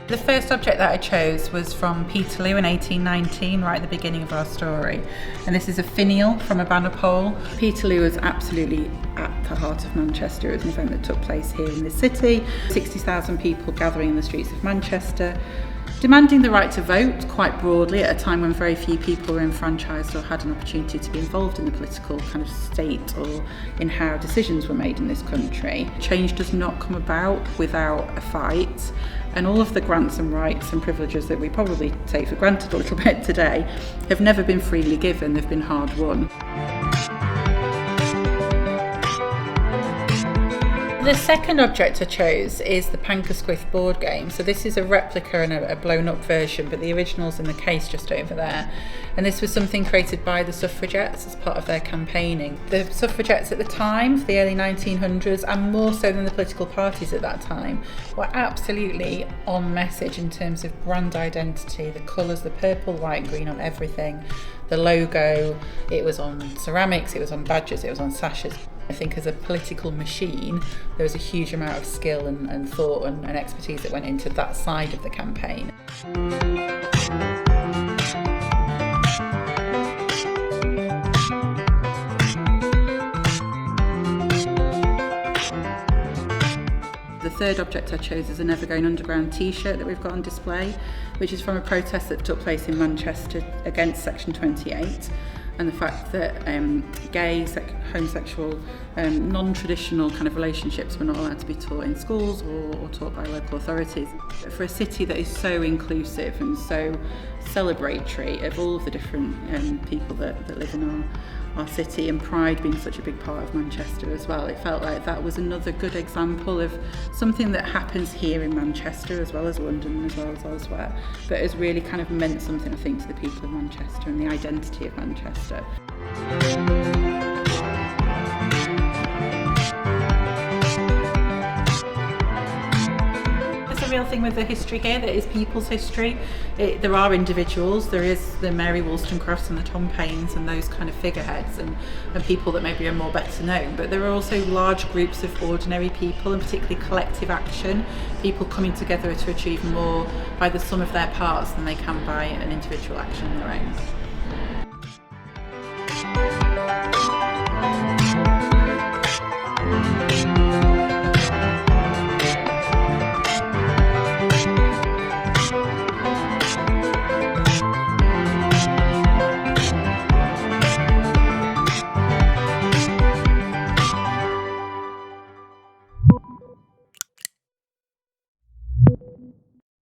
The first object that I chose was from Peterloo in 1819, right at the beginning of our story. And this is a finial from a banner pole. Peterloo was absolutely at the heart of Manchester. It was an event that took place here in the city. 60,000 people gathering in the streets of Manchester, demanding the right to vote quite broadly at a time when very few people were enfranchised or had an opportunity to be involved in the political kind of state or in how decisions were made in this country. Change does not come about without a fight, and all of the grants and rights and privileges that we probably take for granted a little bit today have never been freely given, they've been hard won. The second object I chose is the Pankersquith board game. So this is a replica and a blown up version, but the original's in the case just over there. And this was something created by the suffragettes as part of their campaigning. The suffragettes at the time, the early 1900s, and more so than the political parties at that time, were absolutely on message in terms of brand identity, the colours, the purple, white, green on everything, the logo, it was on ceramics, it was on badges, it was on sashes. I think as a political machine, there was a huge amount of skill and thought and expertise that went into that side of the campaign. The third object I chose is a Never Going Underground T-shirt that we've got on display, which is from a protest that took place in Manchester against Section 28. And the fact that gay, homosexual, non-traditional kind of relationships were not allowed to be taught in schools or taught by local authorities. For a city that is so inclusive and so celebratory of all of the different people that live in our city, and pride being such a big part of Manchester as well, it felt like that was another good example of something that happens here in Manchester as well as London as well as elsewhere, but has really kind of meant something, I think, to the people of Manchester and the identity of Manchester. Real thing with the history here, that is people's history. There are individuals, there is the Mary Wollstonecrafts and the Tom Paines and those kind of figureheads and people that maybe are more better known, but there are also large groups of ordinary people, and particularly collective action, people coming together to achieve more by the sum of their parts than they can by an individual action on their own.